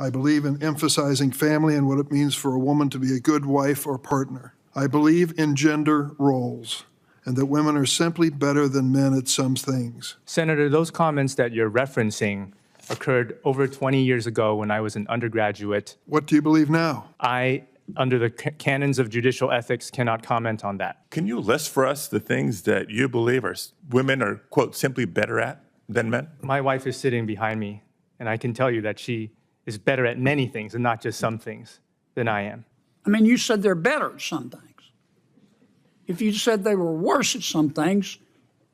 I believe in emphasizing family and what it means for a woman to be a good wife or partner. I believe in gender roles and that women are simply better than men at some things. Senator, those comments that you're referencing occurred over 20 years ago when I was an undergraduate. What do you believe now? I, under the canons of judicial ethics, cannot comment on that. Can you list for us the things that you believe women are, quote, simply better at than men? My wife is sitting behind me, and I can tell you that she is better at many things and not just some things than I am. I mean, you said they're better at some things. If you said they were worse at some things,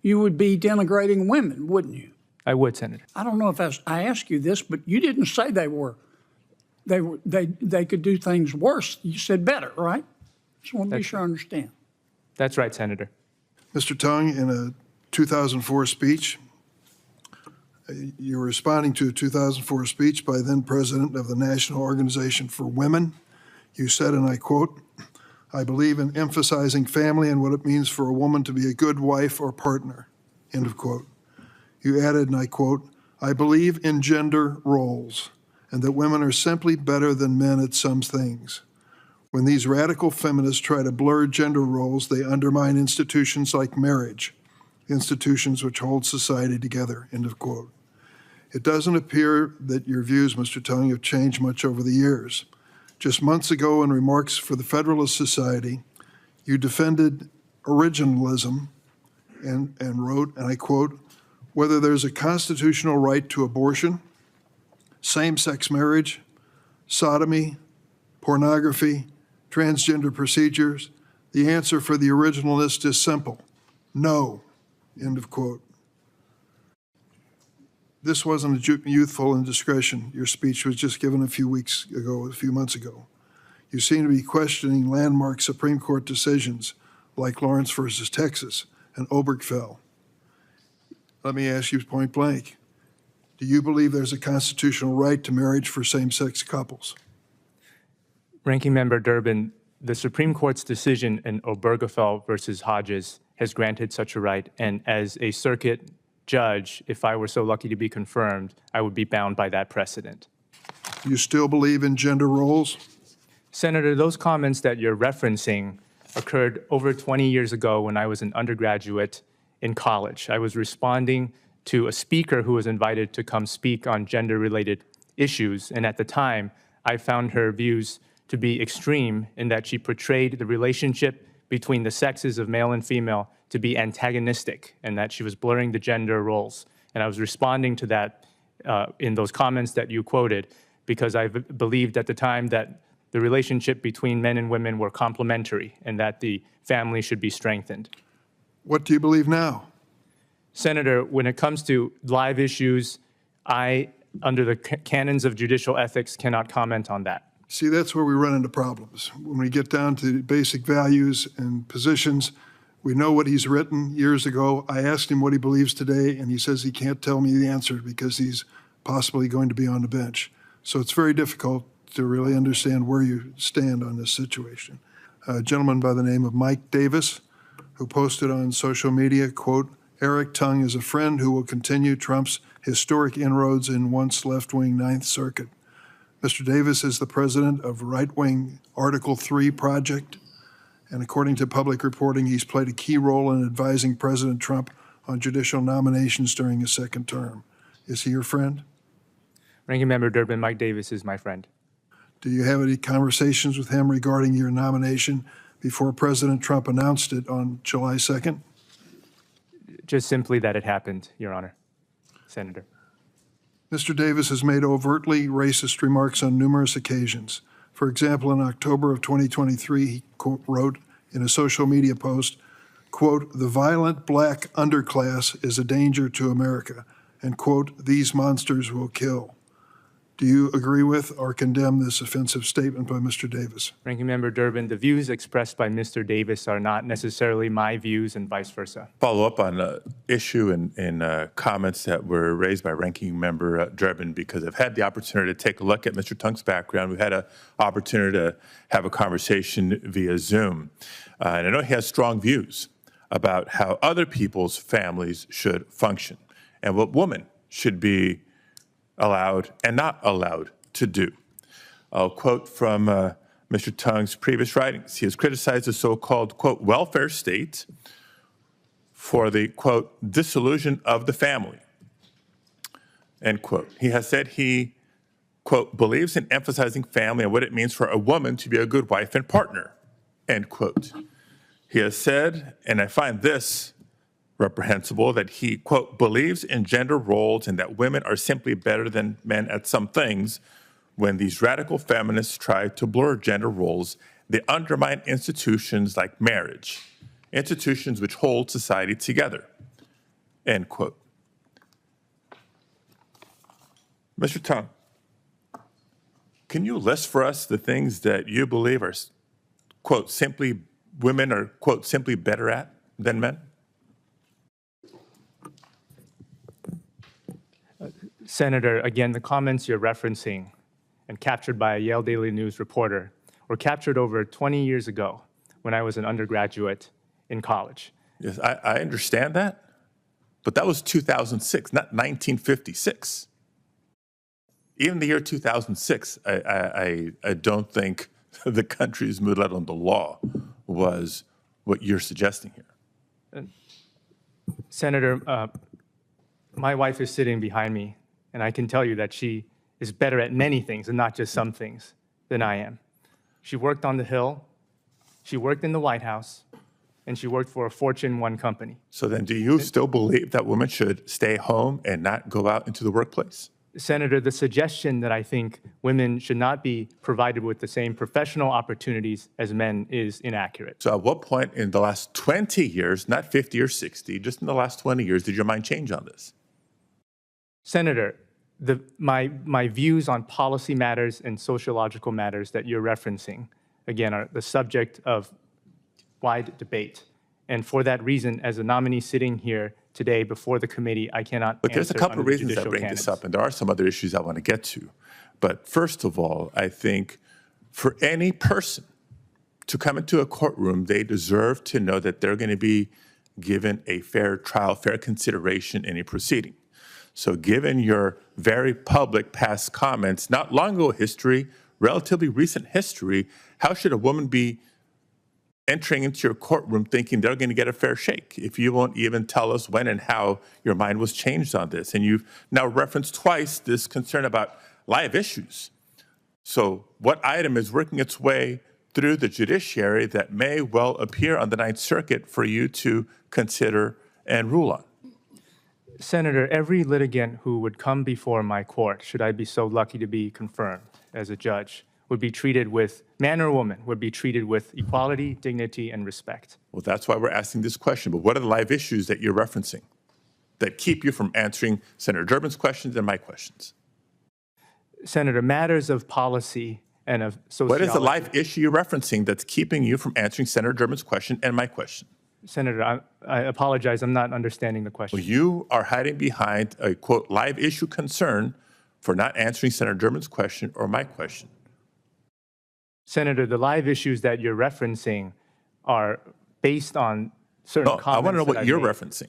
you would be denigrating women, wouldn't you? I would, Senator. I don't know if I asked you this, but you didn't say they could do things worse. You said better, right? Just want to be sure I understand. That's right, Senator. Mr. Tung, in a 2004 speech, you were responding to a 2004 speech by then President of the National Organization for Women. You said, and I quote, I believe in emphasizing family and what it means for a woman to be a good wife or partner, end of quote. You added, and I quote, I believe in gender roles and that women are simply better than men at some things. When these radical feminists try to blur gender roles, they undermine institutions like marriage, institutions which hold society together, end of quote. It doesn't appear that your views, Mr. Tung, have changed much over the years. Just months ago, in remarks for the Federalist Society, you defended originalism and wrote, and I quote, whether there's a constitutional right to abortion, same-sex marriage, sodomy, pornography, transgender procedures, the answer for the originalist is simple, no, end of quote. This wasn't a youthful indiscretion. Your speech was just given a few months ago. You seem to be questioning landmark Supreme Court decisions like Lawrence versus Texas and Obergefell. Let me ask you point blank. Do you believe there's a constitutional right to marriage for same-sex couples? Ranking Member Durbin, the Supreme Court's decision in Obergefell versus Hodges has granted such a right, and as a circuit judge, if I were so lucky to be confirmed, I would be bound by that precedent. You still believe in gender roles? Senator, those comments that you're referencing occurred over 20 years ago when I was an undergraduate in college. I was responding to a speaker who was invited to come speak on gender-related issues, and at the time, I found her views to be extreme in that she portrayed the relationship between the sexes of male and female to be antagonistic, and that she was blurring the gender roles. And I was responding to that in those comments that you quoted, because I believed at the time that the relationship between men and women were complementary and that the family should be strengthened. What do you believe now? Senator, when it comes to live issues, I, under the canons of judicial ethics, cannot comment on that. See, that's where we run into problems. When we get down to basic values and positions, we know what he's written years ago. I asked him what he believes today, and he says he can't tell me the answer because he's possibly going to be on the bench. So it's very difficult to really understand where you stand on this situation. A gentleman by the name of Mike Davis, who posted on social media, quote, Eric Tung is a friend who will continue Trump's historic inroads in once left-wing Ninth Circuit. Mr. Davis is the president of right-wing Article 3 Project, and according to public reporting, he's played a key role in advising President Trump on judicial nominations during his second term. Is he your friend? Ranking Member Durbin, Mike Davis is my friend. Do you have any conversations with him regarding your nomination before President Trump announced it on July 2nd? Just simply that it happened, Your Honor, Senator. Mr. Davis has made overtly racist remarks on numerous occasions. For example, in October of 2023, he wrote in a social media post, quote, the violent black underclass is a danger to America, and quote, these monsters will kill. Do you agree with or condemn this offensive statement by Mr. Davis? Ranking Member Durbin, the views expressed by Mr. Davis are not necessarily my views and vice versa. Follow up on an issue and comments that were raised by Ranking Member Durbin, because I've had the opportunity to take a look at Mr. Tung's background. We've had an opportunity to have a conversation via Zoom. And I know he has strong views about how other people's families should function and what women should be allowed and not allowed to do. I'll quote from Mr. Tung's previous writings. He has criticized the so-called, quote, welfare state for the, quote, dissolution of the family, end quote. He has said he, quote, believes in emphasizing family and what it means for a woman to be a good wife and partner, end quote. He has said, and I find this reprehensible, that he, quote, believes in gender roles and that women are simply better than men at some things. When these radical feminists try to blur gender roles, they undermine institutions like marriage, institutions which hold society together, end quote. Mr. Tung, can you list for us the things that you believe are, quote, simply women are, quote, simply better at than men? Senator, again, the comments you're referencing and captured by a Yale Daily News reporter were captured over 20 years ago when I was an undergraduate in college. Yes, I understand that, but that was 2006, not 1956. Even the year 2006, I don't think the country's mood, let alone the law, was what you're suggesting here. Senator, my wife is sitting behind me, and I can tell you that she is better at many things and not just some things than I am. She worked on the Hill, she worked in the White House, and she worked for a Fortune 1 company. So then do you still believe that women should stay home and not go out into the workplace? Senator, the suggestion that I think women should not be provided with the same professional opportunities as men is inaccurate. So at what point in the last 20 years, not 50 or 60, just in the last 20 years, did your mind change on this? Senator, my views on policy matters and sociological matters that you're referencing, again, are the subject of wide debate. And for that reason, as a nominee sitting here today before the committee, I cannot But there's a answer couple under of the reasons that judicial bring canons. this up, and there are some other issues I want to get to. But first of all, I think for any person to come into a courtroom, they deserve to know that they're going to be given a fair trial, fair consideration in a proceeding. So given your very public past comments, not long ago history, relatively recent history, how should a woman be entering into your courtroom thinking they're going to get a fair shake if you won't even tell us when and how your mind was changed on this? And you've now referenced twice this concern about live issues. So what item is working its way through the judiciary that may well appear on the Ninth Circuit for you to consider and rule on? Senator, every litigant who would come before my court, should I be so lucky to be confirmed as a judge, would be treated with, man or woman, would be treated with equality, dignity, and respect. Well, that's why we're asking this question. But what are the live issues that you're referencing that keep you from answering Senator Durbin's questions and my questions? Senator, matters of policy and of sociology. What is the live issue you're referencing that's keeping you from answering Senator Durbin's question and my question? Senator, I apologize, I'm not understanding the question. Well, you are hiding behind a, quote, live issue concern for not answering Senator Durbin's question or my question. Senator, the live issues that you're referencing are based on certain No, comments. I want to know that what I've you're made. referencing.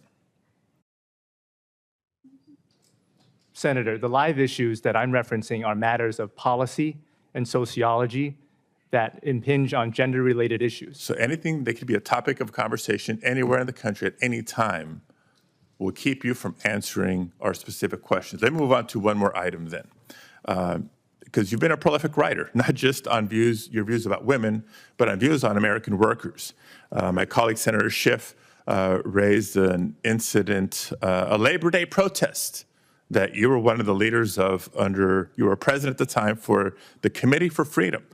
Senator, the live issues that I'm referencing are matters of policy and sociology that impinge on gender-related issues. So anything that could be a topic of conversation anywhere in the country at any time will keep you from answering our specific questions. Let me move on to one more item then. Because you've been a prolific writer, not just on your views about women, but on views on American workers. My colleague, Senator Schiff, raised an incident, a Labor Day protest that you were one of the leaders of you were president at the time for the Committee for Freedom.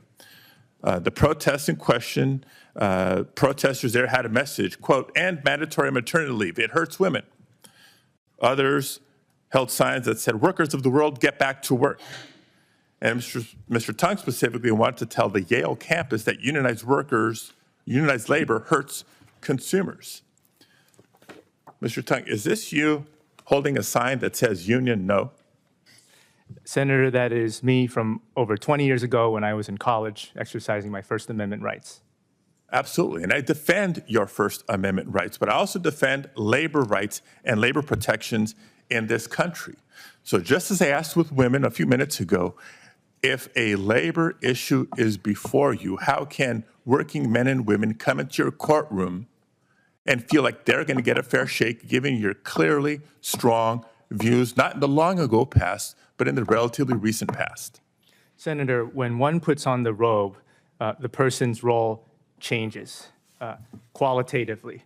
The protest in question, protesters there had a message, quote, "End mandatory maternity leave. It hurts women." Others held signs that said, "Workers of the world, get back to work." And Mr. Tung specifically wanted to tell the Yale campus that unionized labor hurts consumers. Mr. Tung, is this you holding a sign that says union no? Senator, that is me from over 20 years ago when I was in college exercising my First Amendment rights. Absolutely, and I defend your First Amendment rights, but I also defend labor rights and labor protections in this country. So just as I asked with women a few minutes ago, if a labor issue is before you, how can working men and women come into your courtroom and feel like they're going to get a fair shake, given your clearly strong views, not in the long ago past, but in the relatively recent past? Senator, when one puts on the robe, the person's role changes qualitatively.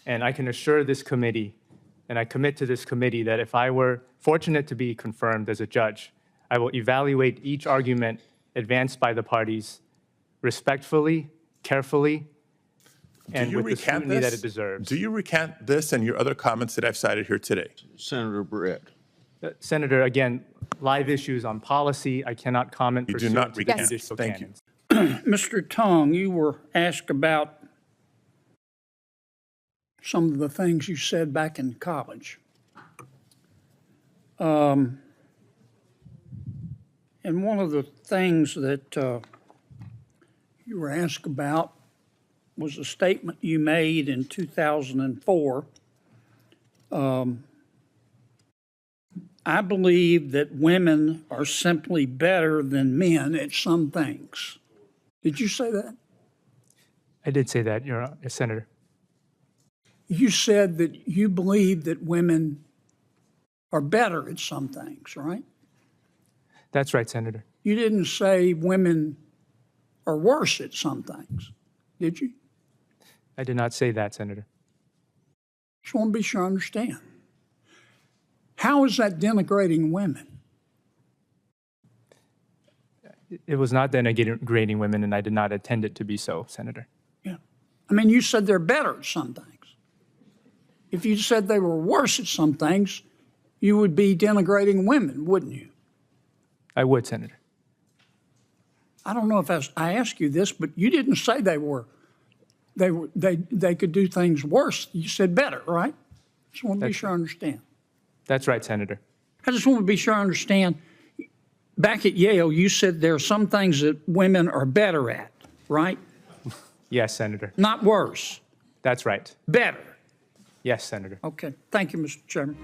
And I can assure this committee, and I commit to this committee, that if I were fortunate to be confirmed as a judge, I will evaluate each argument advanced by the parties respectfully, carefully, and with the scrutiny that it deserves. Do you recant this and your other comments that I've cited here today? Senator Brett. Senator, again, live issues on policy, I cannot comment You do not pursuant to the recant. judicial Thank you. canons. Mr. Tung, you were asked about some of the things you said back in college. And one of the things that you were asked about was a statement you made in 2004. I believe that women are simply better than men at some things. Did you say that? I did say that, Senator. You said that you believe that women are better at some things, right? That's right, Senator. You didn't say women are worse at some things, did you? I did not say that, Senator. Just want to be sure I understand. How is that denigrating women? It was not denigrating women, and I did not intend it to be so, Senator. Yeah. I mean, you said they're better at some things. If you said they were worse at some things, you would be denigrating women, wouldn't you? I would, Senator. I don't know if I asked you this, but you didn't say they could do things worse. You said better, right? Just want to be sure I understand. That's right, Senator. I just want to be sure I understand. Back at Yale, you said there are some things that women are better at, right? Yes, Senator. Not worse. That's right. Better. Yes, Senator. Okay. Thank you, Mr. Chairman.